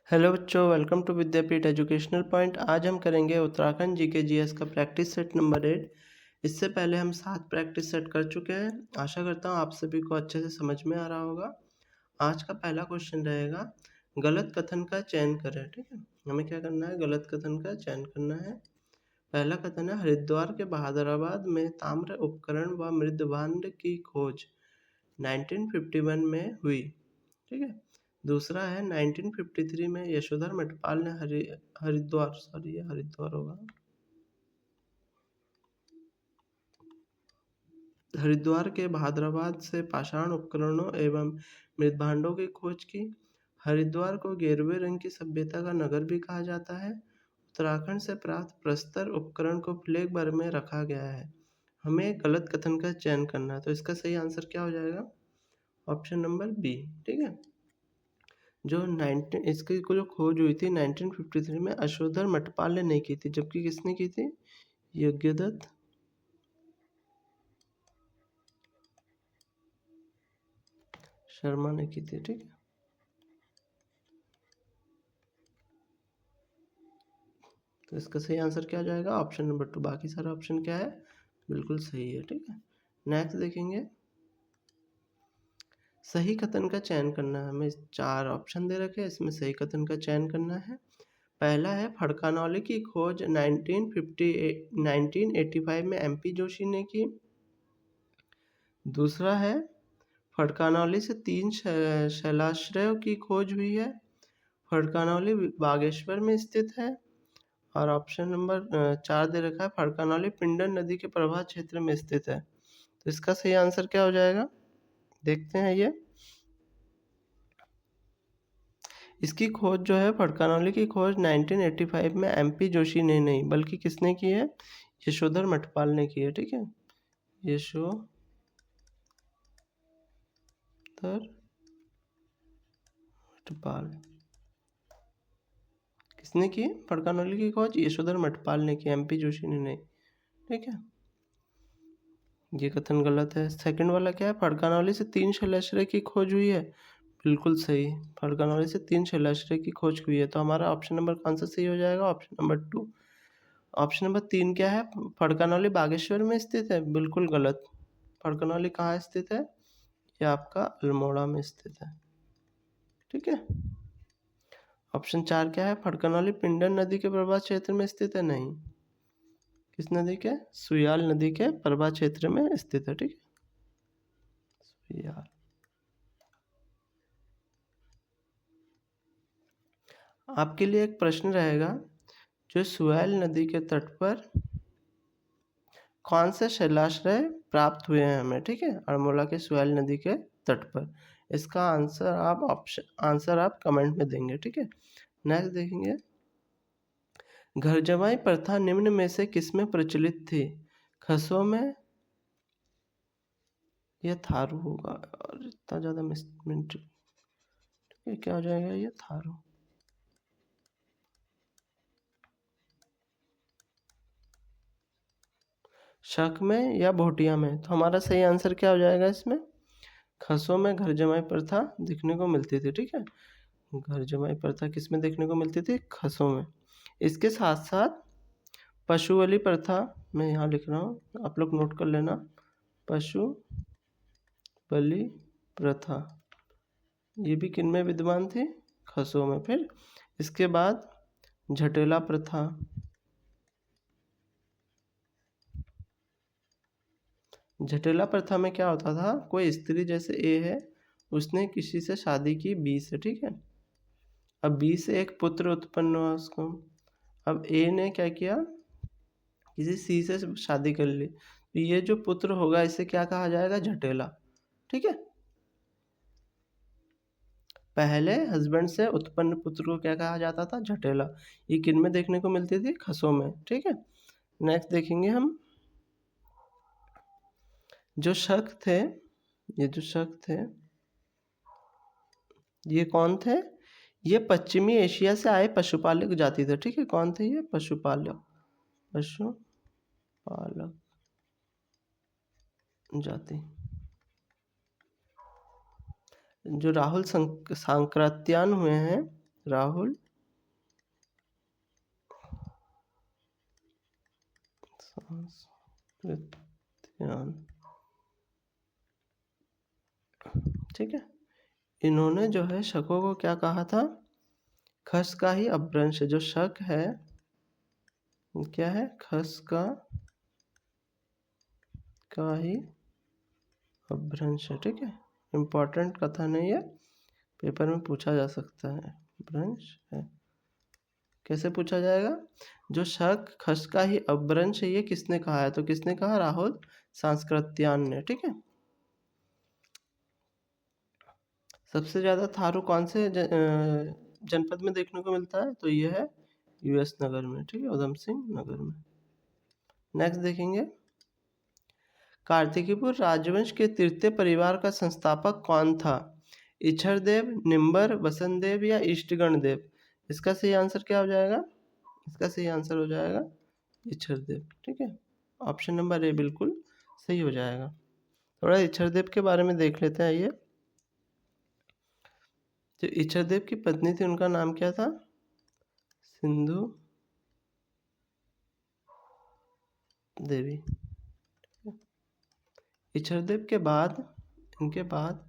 Hello बच्चों, welcome to Vidyapeeth educational point. आज हम करेंगे उत्तराखंड जीके जीएस का प्रैक्टिस सेट नंबर 8। इससे पहले हम 7 प्रैक्टिस सेट कर चुके हैं। आशा करता हूँ आप सभी को अच्छे से समझ में आ रहा होगा। आज का पहला क्वेश्चन रहेगा, गलत कथन का चयन करें। ठीक है, हमें क्या करना है? गलत कथन का चयन करना है। पहला कथन है, हरिद्वार के बहादुराबाद में ताम्र उपकरण व मृदभांड की खोज 1951 में हुई। ठीक है। दूसरा है, 1953 में यशोधर मठपाल ने हरिद्वार होगा, हरिद्वार के बहादुराबाद से पाषाण उपकरणों एवं मृदभांडों की खोज की। हरिद्वार को गेरुए रंग की सभ्यता का नगर भी कहा जाता है। उत्तराखंड से प्राप्त प्रस्तर उपकरण को फ्लैग बर में रखा गया है। हमें गलत कथन का चयन करना है, तो इसका सही आंसर क्या हो जाएगा? Option number B. ठीक है। इसकी को जो खोज हुई थी 1953 में यशोधर मठपाल ने नहीं की थी, जबकि किसने की थी? यज्ञदत्त शर्मा ने की थी। ठीक है, तो इसका सही आंसर क्या हो जाएगा? Option number 2। बाकी सारा ऑप्शन क्या है? बिल्कुल सही है। ठीक है, नेक्स्ट देखेंगे, सही कथन का चयन करना है। हमें 4 ऑप्शन दे रखे हैं, इसमें सही कथन का चयन करना है। पहला है, फड़कानौली की खोज 1985 में MP जोशी ने की। दूसरा है, फड़कानौली से 3 शैलाश्रयों की खोज हुई है। फड़कानौली बागेश्वर में स्थित है। और ऑप्शन नंबर 4 दे रखा है, फड़कानौली पिंडर नदी के प्रवाह क्षेत्र में स्थित है। तो इसका सही आंसर क्या हो जाएगा? देखते हैं। ये इसकी खोज जो है, फड़कानौली की खोज 1985 में MP जोशी ने नहीं बल्कि किसने की है? यशोधर मठपाल ने की है। ठीक है, यशोधर मठपाल किसने की? फड़कानौली की खोज यशोधर मठपाल ने की, MP जोशी ने नहीं। ठीक है, ये कथन गलत है। सेकंड वाला क्या है? फड़कानौली से 3 शैलाश्रय की खोज हुई है। बिल्कुल सही, फड़कानौली से 3 शैलाश्रय की खोज हुई है। तो हमारा ऑप्शन नंबर कौन सा सही हो जाएगा? Option number 2। ऑप्शन नंबर 3 क्या है? फड़कानौली बागेश्वर में स्थित है। बिल्कुल गलत। फड़कानौली कहाँ स्थित है? ये आपका अल्मोड़ा में स्थित है। ठीक है। ऑप्शन 4 क्या है? फड़कानौली पिंडर नदी के प्रवाह क्षेत्र में स्थित है। नहीं, किस नदी के? सुयाल नदी के प्रवाह क्षेत्र में स्थित है। ठीक है, सुयाल। आपके लिए एक प्रश्न रहेगा, जो सुयाल नदी के तट पर कौन से शैलाश्रय प्राप्त हुए हैं हमें? ठीक है, अल्मोड़ा के सुयाल नदी के तट पर। इसका आंसर आप कमेंट में देंगे। ठीक है, नेक्स्ट देखेंगे, घर जमाई प्रथा निम्न में से किसमें प्रचलित थी? खसों में या थारू होगा? और इतना ज़्यादा मिनट, ठीक है, क्या हो जाएगा? ये थारू। शक में या भोटिया में? तो हमारा सही आंसर क्या हो जाएगा इसमें? खसों में घर जमाई प्रथा देखने को मिलती थी। ठीक है, घर जमाई प्रथा किस में देखने को मिलती थी? खसों में। इसके साथ साथ पशु बलि प्रथा, मैं यहाँ लिख रहा हूँ, आप लोग नोट कर लेना। पशु बलि प्रथा ये भी किन में विद्यमान थी? खसों में। फिर इसके बाद झटेला प्रथा, झटेला प्रथा में क्या होता था? कोई स्त्री जैसे ए है, उसने किसी से शादी की बी से। ठीक है, अब बी से एक पुत्र उत्पन्न हुआ उसको। अब ए ने क्या किया? किसी सी से शादी कर ली, तो ये जो पुत्र होगा इसे क्या कहा जाएगा? झटेला। ठीक है, पहले हस्बैंड से उत्पन्न पुत्र को क्या कहा जाता था? झटेला। ये किन में देखने को मिलती थी? खसों में। ठीक है, नेक्स्ट देखेंगे हम, जो शक थे, ये कौन थे? ये पश्चिमी एशिया से आए पशुपालक जाति थे। ठीक है, कौन थे ये? पशुपालक जाति। जो राहुल सांकृत्यायन हुए हैं, राहुल सांस्कृत्यान, ठीक है। इन्होंने जो है शकों को क्या कहा था? खस का ही अपभ्रंश। जो शक है क्या है? खस का ही अपभ्रंश है, ठीक है। इम्पोर्टेंट कथन है ये, पेपर में पूछा जा सकता है। अपभ्रंश है, कैसे पूछा जाएगा? जो शक खस का ही अपभ्रंश है, ये किसने कहा है? तो किसने कहा? राहुल सांस्कृत्यान ने, ठीक है। सबसे ज्यादा थारू कौन से जनपद में देखने को मिलता है? तो ये है यूएस नगर में, ठीक है, उधम सिंह नगर में। नेक्स्ट देखेंगे, कार्तिकीपुर राजवंश के तृतीय परिवार का संस्थापक कौन था? इच्छरदेव, निम्बर, वसंतदेव या इष्टगणदेव? इसका सही आंसर क्या हो जाएगा? इसका सही आंसर हो जाएगा इच्छरदेव, ठीक है। ऑप्शन नंबर ए बिल्कुल सही हो जाएगा। थोड़ा इच्छरदेव के बारे में देख लेते हैं। ये जो इच्छरदेव की पत्नी थी उनका नाम क्या था? सिंधु देवी। इच्छरदेव के बाद इनके बाद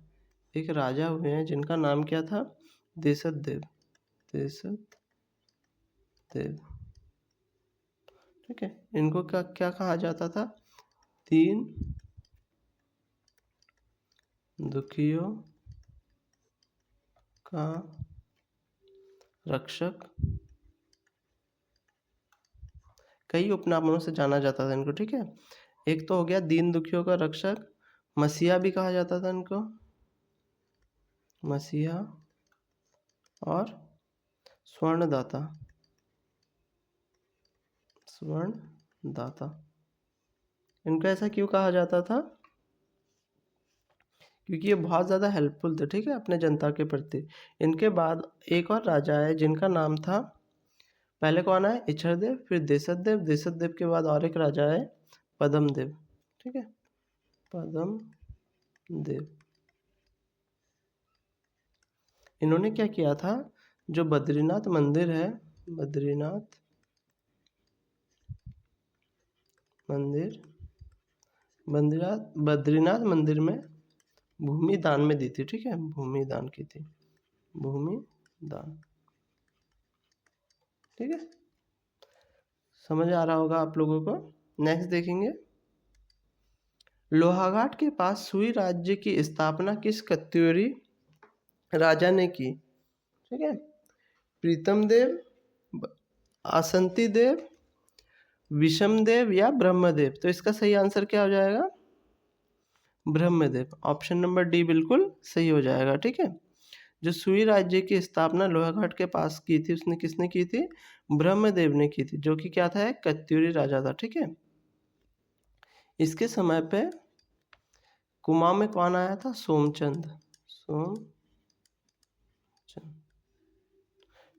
एक राजा हुए हैं जिनका नाम क्या था? देशद देव, ठीक है। इनको क्या क्या कहा जाता था? तीन दुखियों का रक्षक, कई उपनामों से जाना जाता था इनको, ठीक है। एक तो हो गया दीन दुखियों का रक्षक, मसीहा भी कहा जाता था इनको, मसीहा, और स्वर्णदाता, स्वर्णदाता। इनको ऐसा क्यों कहा जाता था? क्योंकि ये बहुत ज़्यादा हेल्पफुल थे, ठीक है, अपने जनता के प्रति। इनके बाद एक और राजा है जिनका नाम था, पहले कौन है? इच्छरदेव, फिर देशदेव, देशदेव के बाद और एक राजा है पद्मदेव, ठीक है, पद्मदेव। इन्होंने क्या किया था? जो बद्रीनाथ मंदिर है, बद्रीनाथ मंदिर में भूमि दान में दी थी, ठीक है, भूमि दान की थी, भूमि दान, ठीक है। समझ आ रहा होगा आप लोगों को। नेक्स्ट देखेंगे, लोहाघाट के पास सुई राज्य की स्थापना किस कत्यूरी राजा ने की? ठीक है, प्रीतम देव, आसंती देव, विषमदेव या ब्रह्मदेव? तो इसका सही आंसर क्या हो जाएगा? ब्रह्मदेव। ऑप्शन नंबर डी बिल्कुल सही हो जाएगा, ठीक है। जो सुई राज्य की स्थापना लोहाघाट के पास की थी, उसने किसने की थी? ब्रह्मदेव ने की थी, जो कि क्या था? एक कत्यूरी राजा था, ठीक है। इसके समय पे कुमाऊं में कौन आया था? सोमचंद,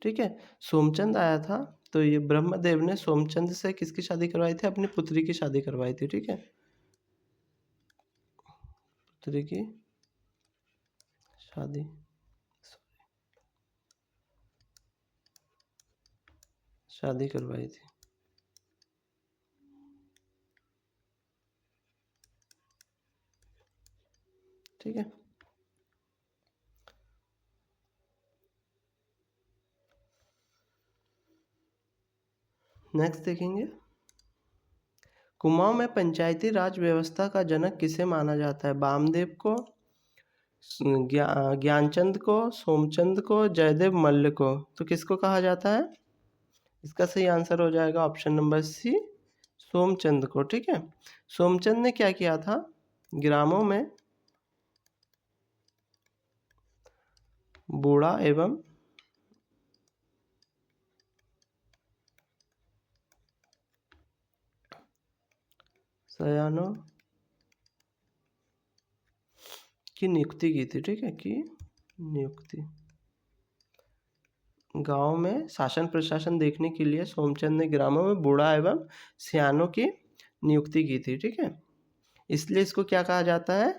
ठीक है, सोमचंद आया था। तो ये ब्रह्मदेव ने सोमचंद से किसकी शादी करवाई थी? अपनी पुत्री की शादी करवाई थी, ठीक है, पुत्री की शादी करवाई थी, ठीक है। नेक्स्ट देखेंगे, कुमाऊं में पंचायती राज व्यवस्था का जनक किसे माना जाता है? वामदेव को, ज्ञानचंद को, सोमचंद को, जयदेव मल्ल को? तो किसको कहा जाता है? इसका सही आंसर हो जाएगा ऑप्शन नंबर सी, सोमचंद को, ठीक है। सोमचंद ने क्या किया था? ग्रामों में बूढ़ा एवं सयानों की नियुक्ति की थी, ठीक है, की नियुक्ति। गांव में शासन प्रशासन देखने के लिए सोमचंद ने ग्रामों में बूढ़ा एवं सयानों की नियुक्ति की थी, ठीक है। इसलिए इसको क्या कहा जाता है?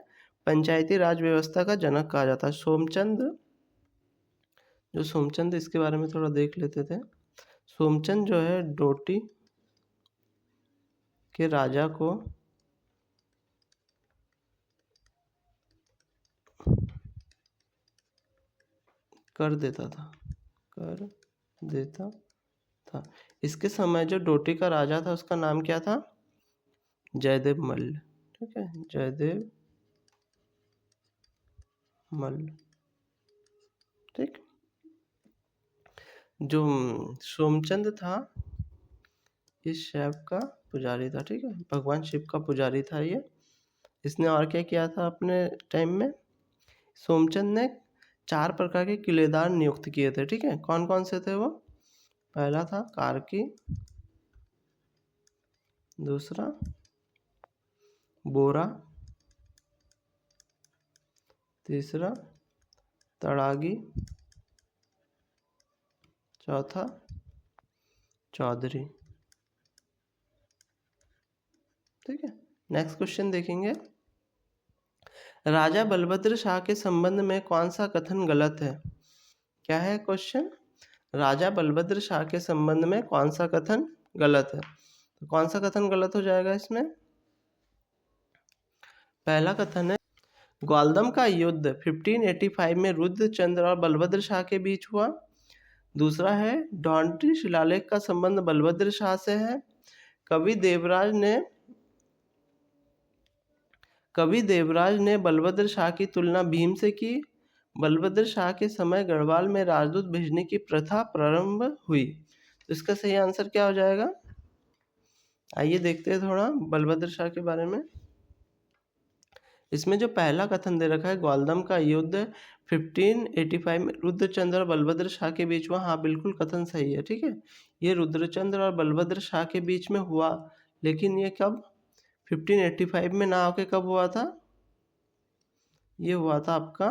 पंचायती राज व्यवस्था का जनक कहा जाता है। सोमचंद जो सोमचंद, इसके बारे में थोड़ा देख लेते थे। सोमचंद जो है डोटी के राजा को कर देता था। इसके समय जो डोटी का राजा था उसका नाम क्या था? जयदेव मल्ल। ठीक है, जयदेव मल्ल। ठीक, जो सोमचंद था इस शैव का पुजारी था। ठीक है, भगवान शिव का पुजारी था ये। इसने और क्या किया था अपने टाइम में? सोमचंद ने 4 प्रकार के किलेदार नियुक्त किए थे। ठीक है, कौन कौन से थे वो? पहला था कार्की, दूसरा बोरा, तीसरा तड़ागी, चौथा चौधरी। ठीक है, नेक्स्ट क्वेश्चन देखेंगे। राजा बलभद्र शाह के संबंध में कौन सा कथन गलत है? क्या है क्वेश्चन? राजा बलभद्र शाह के संबंध में कौन सा कथन गलत है? तो कौन सा कथन गलत हो जाएगा इसमें? पहला कथन है ग्वालदम का युद्ध 1585 में रुद्रचंद्र और बलभद्र शाह के बीच हुआ। दूसरा है डॉन्ट्री शिलालेख का संबंध बलभद्र शाह से है। कवि देवराज ने बलभद्र शाह की तुलना भीम से की। बलभद्र शाह के समय गढ़वाल में राजदूत भेजने की प्रथा प्रारंभ हुई। तो इसका सही आंसर क्या हो जाएगा? आइए देखते हैं थोड़ा बलभद्र शाह के बारे में। इसमें जो पहला कथन दे रखा है ग्वालदम का युद्ध 1585 में रुद्रचंद्र और बलभद्र शाह के बीच हुआ, हाँ बिल्कुल कथन सही है। ठीक है, ये रुद्रचंद्र और बलभद्र शाह के बीच में हुआ, लेकिन ये कब? 1585 में ना होके कब हुआ था? ये हुआ था आपका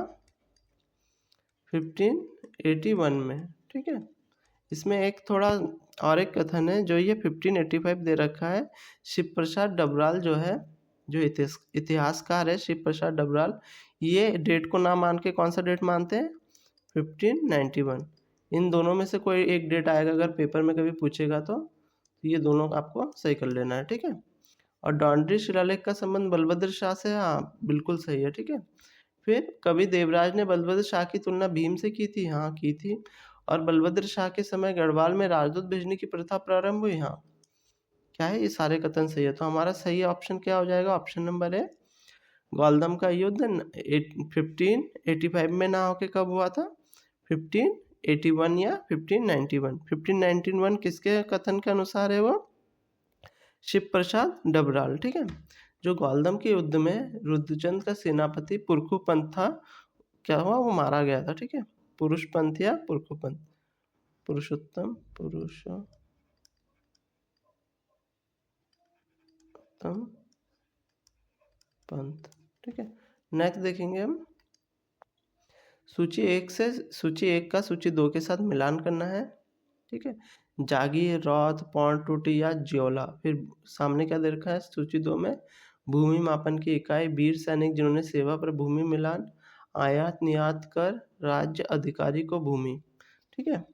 1581 में। ठीक है, इसमें एक थोड़ा और एक कथन है जो ये 1585 दे रखा है। शिव प्रसाद डबराल जो है, जो इतिहासकार है शिव प्रसाद डबराल, ये डेट को ना मान के कौन सा डेट मानते हैं? 1591। इन दोनों में से कोई एक डेट आएगा अगर पेपर में कभी पूछेगा तो ये दोनों आपको सही कर लेना है। ठीक है, और डॉन्ट्री शिलालेख का संबंध बलभद्र शाह से, हाँ बिल्कुल सही है। ठीक है, फिर कवि देवराज ने बलभद्र शाह की तुलना भीम से की थी, हाँ की थी। और बलभद्र शाह के समय गढ़वाल में राजदूत भेजने की प्रथा प्रारंभ हुई, हाँ। क्या है? ये सारे कथन सही है। तो हमारा सही ऑप्शन क्या हो जाएगा? ऑप्शन नंबर है ग्वालदम का युद्ध 1585 में ना होके कब हुआ था? 1581 या 1591। 1591 किसके कथन के अनुसार है? वो शिव प्रसाद डबराल। ठीक है, जो ग्वालदम के युद्ध में रुद्रचंद का सेनापति पुरखुपंत था, क्या हुआ? वो मारा गया था। ठीक है, पुरुषपंथ या पुरखुपंत, पुरुषोत्तम पंथ। ठीक है, नेक्स्ट देखेंगे हम सूची 1 का सूची 2 के साथ मिलान करना है। ठीक है, जागीर, रौत, पौंड, टूटी या ज्योला। फिर सामने क्या दे रखा है सूची 2 में? भूमि मापन की इकाई, वीर सैनिक जिन्होंने सेवा पर भूमि मिलान, आयात निर्यात कर, राज्य अधिकारी को भूमि। ठीक है,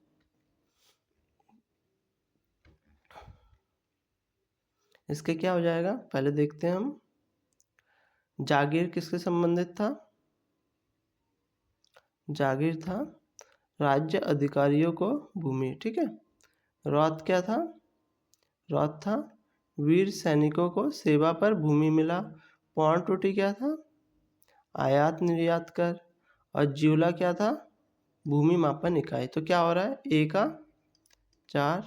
इसके क्या हो जाएगा पहले देखते हैं हम। जागीर किससे संबंधित था? जागीर था राज्य अधिकारियों को भूमि। ठीक है, रौत क्या था? रौत था वीर सैनिकों को सेवा पर भूमि मिला। पौंड टूटी क्या था? आयात निर्यात कर। और ज्यूला क्या था? भूमि मापन इकाई। तो क्या हो रहा है? ए का 4,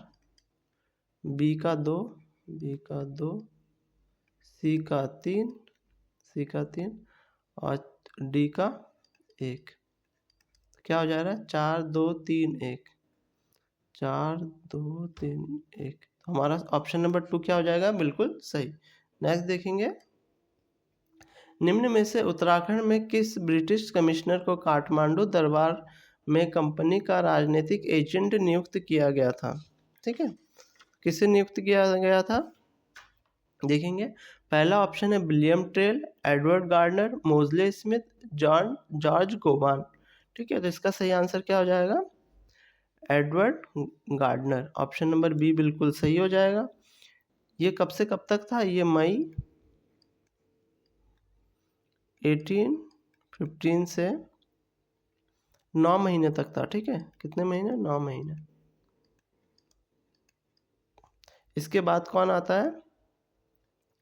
बी का 2, सी का 3 और डी का 1। क्या हो जा रहा है? 4 2 3 1, 4 2 3 1। हमारा ऑप्शन नंबर 2 क्या हो जाएगा? बिल्कुल सही। नेक्स्ट देखेंगे, निम्न में से उत्तराखंड में किस ब्रिटिश कमिश्नर को काठमांडू दरबार में कंपनी का राजनीतिक एजेंट नियुक्त किया गया था? ठीक है, किसे नियुक्त किया गया था देखेंगे। पहला ऑप्शन है विलियम ट्रेल, एडवर्ड गार्डनर, मोजले स्मिथ, जॉर्ज गोवान। ठीक है, तो इसका सही आंसर क्या हो जाएगा? Edward Gardner. Option number B बिल्कुल सही हो जाएगा। ये कब से कब तक था? ये मई 1815 से 9 महीने तक था। ठीक है, कितने महीने? 9 महीने। इसके बाद कौन आता है?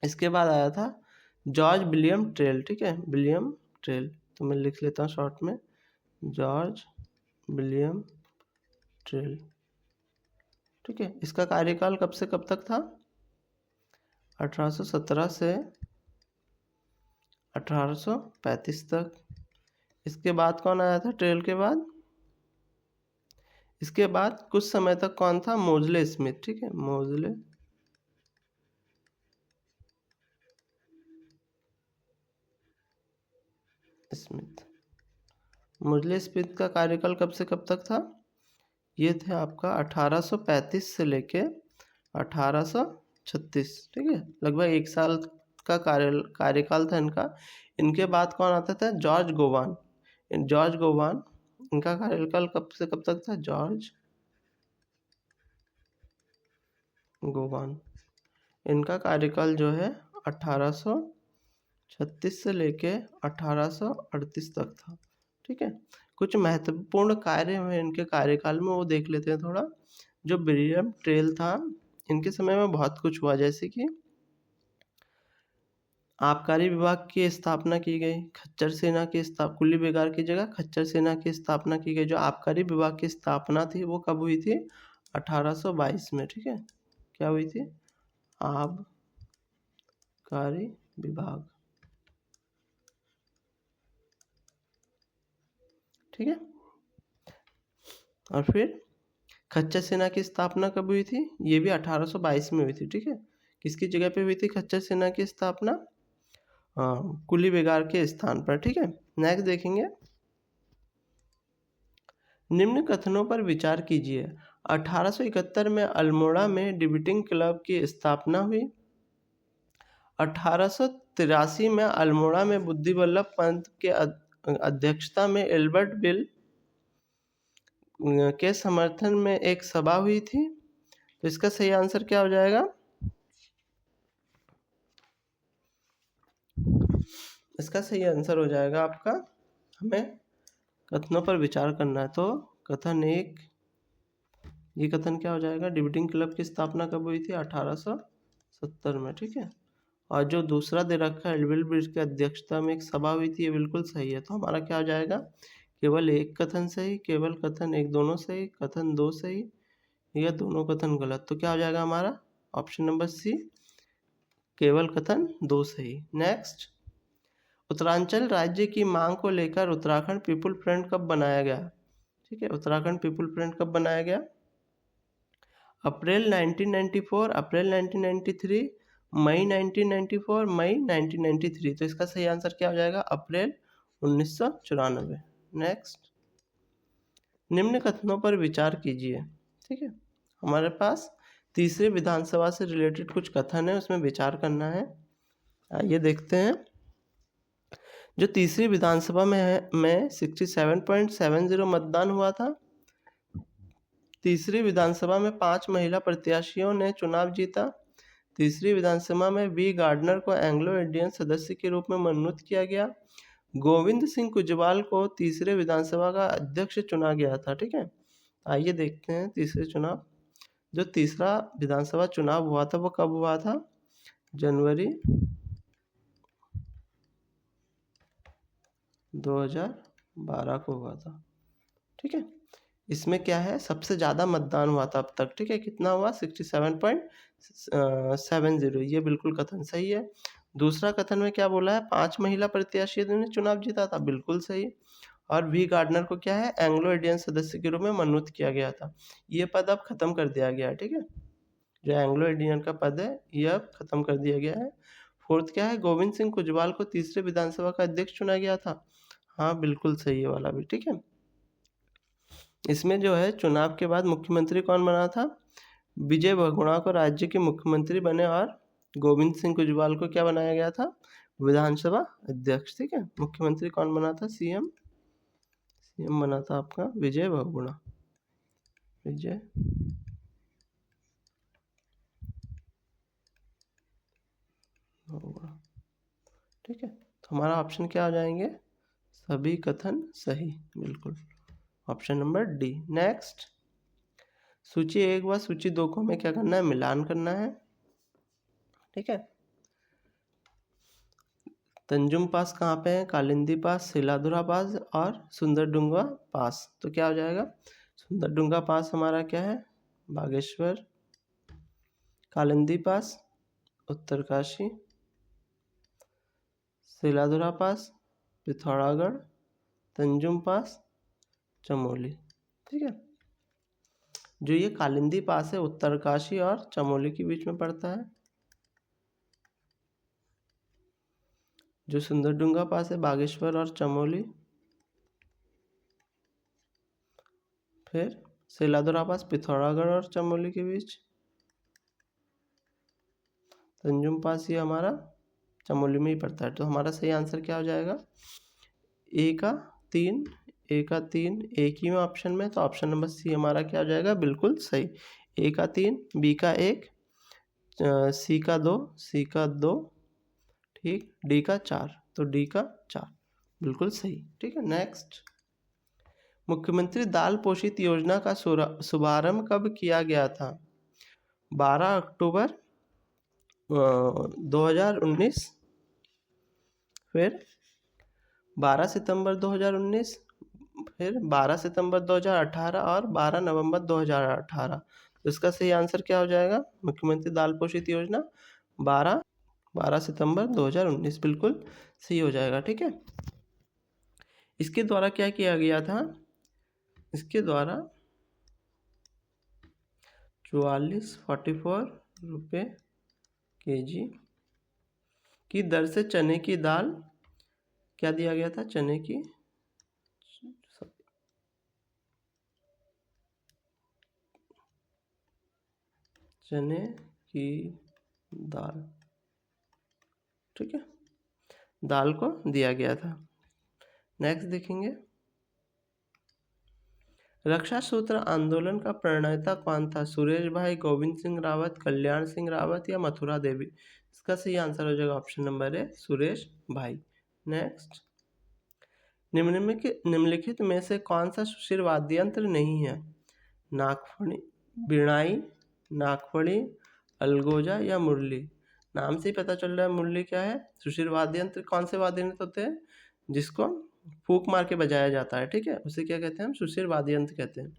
इसके बाद आया था जॉर्ज विलियम ट्रेल। ठीक है, विलियम ट्रेल, तो मैं लिख लेता हूँ शॉर्ट में, जॉर्ज विलियम ट्रेल। ठीक है, इसका कार्यकाल कब से कब तक था? 1817 से 1835 तक। इसके बाद कौन आया था ट्रेल के बाद? इसके बाद कुछ समय तक कौन था? मोजले स्मिथ। ठीक है, मोजले स्मिथ। मोजले स्मिथ का कार्यकाल कब से कब तक था? ये थे आपका 1835 से लेके 1836। ठीक है, लगभग 1 साल का कार्यकाल था इनका। इनके बाद कौन आता था? जॉर्ज गोवान। जॉर्ज गोवान, इनका कार्यकाल कब से कब तक था? जॉर्ज गोवान, इनका कार्यकाल जो है 1836 से लेके 1838 तक था। ठीक है, कुछ महत्वपूर्ण कार्य हैं इनके कार्यकाल में, वो देख लेते हैं थोड़ा। जो विलियम ट्रेल था, इनके समय में बहुत कुछ हुआ, जैसे कि आबकारी विभाग की स्थापना की गई, खच्चर सेना की कुली बेगार की जगह खच्चर सेना की स्थापना की गई। जो आबकारी विभाग की स्थापना थी वो कब हुई थी? 1822 में। ठीक है, क्या हुई थी? आबकारी विभाग। ठीक है, और फिर खच्चर सेना की स्थापना कब हुई थी? ये भी 1822 में हुई थी। ठीक है, किसकी जगह पे हुई थी खच्चर सेना की स्थापना? कुली बेगार के स्थान पर। ठीक है, नेक्स्ट देखेंगे, निम्न कथनों पर विचार कीजिए। 1871 में अल्मोड़ा में डिबेटिंग क्लब की स्थापना हुई। 1883 में अल्मोड़ा में बुद्धि वल्लभ पंत के अध्यक्षता में एल्बर्ट बिल के समर्थन में एक सभा हुई थी। तो इसका सही आंसर क्या हो जाएगा? इसका सही आंसर हो जाएगा आपका, हमें कथनों पर विचार करना है। तो कथन एक, ये कथन क्या हो जाएगा? डिबेटिंग क्लब की स्थापना कब हुई थी? 1870 में। ठीक है, और जो दूसरा दे रखा है एल्बर्ट बिल की अध्यक्षता में एक सभा हुई थी, ये बिल्कुल सही है। तो हमारा क्या हो जाएगा? केवल एक कथन सही, केवल कथन एक दोनों सही, कथन दो सही, या दोनों कथन गलत। तो क्या हो जाएगा हमारा? ऑप्शन नंबर सी, केवल कथन दो सही। नेक्स्ट, उत्तरांचल राज्य की मांग को लेकर उत्तराखंड पीपुल फ्रंट कब बनाया गया? ठीक है, उत्तराखंड पीपुल फ्रंट कब बनाया गया? अप्रैल 1994, अप्रैल 1993, मई 1994, मई 1993। तो इसका सही आंसर क्या हो जाएगा? अप्रैल 1994। नेक्स्ट, निम्न कथनों पर विचार कीजिए। ठीक है, हमारे पास तीसरे विधानसभा से रिलेटेड कुछ कथन है, उसमें विचार करना है। आइए देखते हैं। जो तीसरी विधानसभा में 67.70 मतदान हुआ था। तीसरी विधानसभा में 5 महिला प्रत्याशियों ने चुनाव जीता। तीसरी विधानसभा में वी गार्डनर को एंग्लो इंडियन सदस्य के रूप में मनोनीत किया गया। गोविंद सिंह कुजवाल को तीसरे विधानसभा का अध्यक्ष चुना गया था। ठीक है, आइए देखते हैं तीसरे चुनाव। जो तीसरा विधानसभा चुनाव हुआ था वो कब हुआ था? जनवरी 2012 को हुआ था। ठीक है, इसमें क्या है? सबसे ज़्यादा मतदान हुआ था अब तक। ठीक है, कितना हुआ? 67.70। ये बिल्कुल कथन सही है। दूसरा कथन में क्या बोला है? 5 महिला प्रत्याशियों ने चुनाव जीता था, बिल्कुल सही। और वी गार्डनर को क्या है? एंग्लो इंडियन सदस्य के रूप में मनोनीत किया गया था। ये पद अब खत्म कर दिया गया है। ठीक है, जो एंग्लो इंडियन का पद है ये अब खत्म कर दिया गया है। फोर्थ क्या है? गोविंद सिंह कुजवाल को तीसरे विधानसभा का अध्यक्ष चुना गया था। हाँ, बिल्कुल सही है वाला भी। ठीक है, इसमें जो है चुनाव के बाद मुख्यमंत्री कौन बना था? विजय बहुगुणा को राज्य के मुख्यमंत्री बने और गोविंद सिंह कुजवाल को क्या बनाया गया था? विधानसभा अध्यक्ष। ठीक है, मुख्यमंत्री कौन बना था? सीएम बना था आपका विजय बहुगुणा। विजय होगा। ठीक है, तो हमारा ऑप्शन क्या हो जाएंगे? सभी कथन सही, बिल्कुल ऑप्शन नंबर डी। नेक्स्ट, सूची 1 व सूची 2 को हमें क्या करना है? मिलान करना है। ठीक है, तंजुम पास कहाँ पे है? कालिंदी पास, सिलाधुरा पास और सुंदरडुंगा पास। तो क्या हो जाएगा? सुंदरडुंगा पास हमारा क्या है? बागेश्वर। कालिंदी पास उत्तरकाशी, सिलाधुरा पास पिथौरागढ़, तंजुम पास चमोली। ठीक है, जो ये कालिंदी पास है उत्तरकाशी और चमोली के बीच में पड़ता है। जो सुंदरडुंगा पास है बागेश्वर और चमोली। फिर सिलाधुरा पास पिथौरागढ़ और चमोली के बीच। तंजुम पास ये हमारा चमोली में ही पड़ता है। तो हमारा सही आंसर क्या हो जाएगा? ए का 3, ए का 3 एक ही में ऑप्शन में, तो ऑप्शन नंबर सी हमारा क्या हो जाएगा? बिल्कुल सही। ए का 3, बी का 1, सी का 2, सी का 2, ठीक, डी का 4, तो डी का 4 बिल्कुल सही। ठीक है, नेक्स्ट, मुख्यमंत्री दाल पोषित योजना का शुभारंभ कब किया गया था? 12 अक्टूबर 2019, फिर 12 सितंबर 2019, फिर 12 सितंबर 2018 और 12 नवंबर 2018। तो इसका सही आंसर क्या हो जाएगा? मुख्यमंत्री दाल पोषित योजना 12 सितंबर 2019 बिल्कुल सही हो जाएगा। ठीक है, इसके द्वारा क्या किया गया था? इसके द्वारा 44 रुपये केजी की दर से चने की दाल क्या दिया गया था? चने की दाल, ठीक है, दाल को दिया गया था। नेक्स्ट देखेंगे, रक्षा सूत्र आंदोलन का प्रणेता कौन था? सुरेश भाई, गोविंद सिंह रावत, कल्याण सिंह रावत या मथुरा देवी। इसका सही आंसर हो जाएगा ऑप्शन नंबर ए, सुरेश भाई। नेक्स्ट, निम्नलिखित में से कौन सा सुशिर वाद्य यंत्र नहीं है? नागफणी, बिनाई, नागफड़ी, अलगोजा या मुरली। नाम से ही पता चल रहा है मुरली क्या है। सुशिर वाद्य यंत्र कौन से वाद्य यंत्र होते हैं? जिसको फूंक मार के बजाया जाता है। ठीक है, उसे क्या कहते हैं? हम सुशिर वाद्य यंत्र कहते हैं।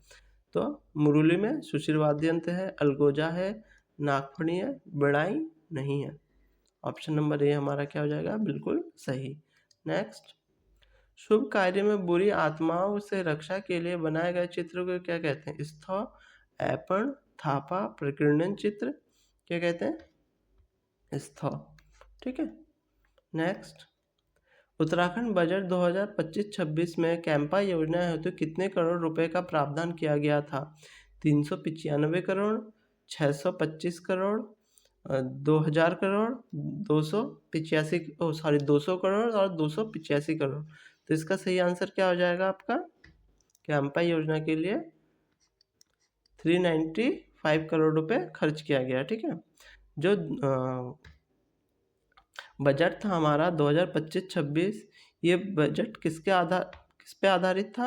तो मुरली में सुशिर वाद्य यंत्र है, अलगोजा है, नागफड़ी है, बिनाई नहीं है। ऑप्शन नंबर ए हमारा क्या हो जाएगा? बिल्कुल सही। नेक्स्ट, शुभ कार्य में बुरी आत्माओं से रक्षा के लिए बनाए गए चित्र को क्या कहते हैं? स्थौ, ऐपण, थापा, प्रकीर्णन चित्र। क्या कहते हैं? स्थौ। ठीक है, नेक्स्ट, उत्तराखंड बजट 2025-26 में कैंपा योजना हेतु कितने करोड़ रुपए का प्रावधान किया गया था? 395 करोड़, 625 करोड़, 2000 करोड़, 200 करोड़ और 285 करोड़। तो इसका सही आंसर क्या हो जाएगा आपका? कैंपा योजना के लिए 395 करोड़ रुपए खर्च किया गया। ठीक है, जो बजट था हमारा 2025-26, ये बजट किस पे आधारित था?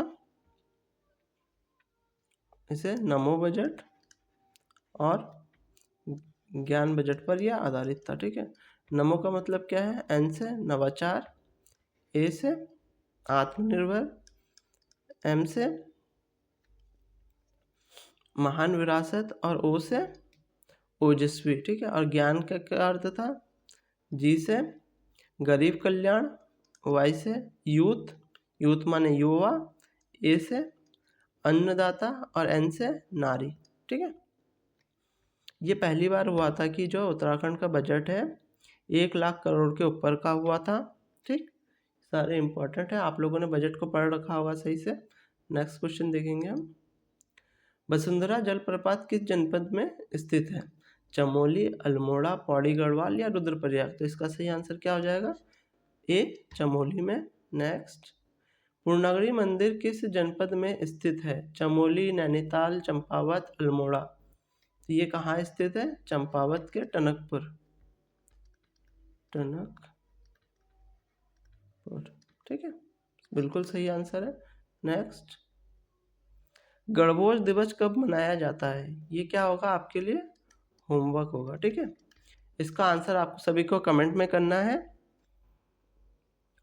इसे नमो बजट और ज्ञान बजट पर यह आधारित था। ठीक है, नमो का मतलब क्या है? एन से नवाचार, ए से आत्मनिर्भर, एम से महान विरासत और ओ से ओजस्वी। ठीक है, और ज्ञान का क्या अर्थ था? जी से गरीब कल्याण, वाई से यूथ, यूथ माने युवा, ए से अन्नदाता और एन से नारी। ठीक है, ये पहली बार हुआ था कि जो उत्तराखंड का बजट है 1 लाख करोड़ के ऊपर का हुआ था। ठीक, सारे इंपॉर्टेंट है, आप लोगों ने बजट को पढ़ रखा होगा सही से। नेक्स्ट क्वेश्चन देखेंगे हम, वसुंधरा जलप्रपात किस जनपद में स्थित है? चमोली, अल्मोड़ा, पौड़ी गढ़वाल या रुद्रप्रयाग। तो इसका सही आंसर क्या हो जाएगा? ए, चमोली में। नेक्स्ट, पूर्णागिरि मंदिर किस जनपद में स्थित है? चमोली, नैनीताल, चंपावत, अल्मोड़ा। तो ये कहाँ स्थित है? चंपावत के टनकपुर। ठीक है, बिल्कुल सही आंसर है। नेक्स्ट, गणभोज दिवस कब मनाया जाता है? ये क्या होगा आपके लिए? होमवर्क होगा। ठीक है, इसका आंसर आपको सभी को कमेंट में करना है,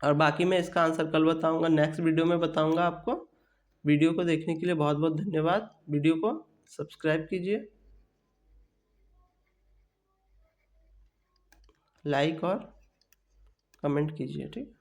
और बाकी मैं इसका आंसर कल बताऊंगा, नेक्स्ट वीडियो में बताऊंगा आपको। वीडियो को देखने के लिए बहुत बहुत धन्यवाद। वीडियो को सब्सक्राइब कीजिए, लाइक और कमेंट कीजिए। ठीक।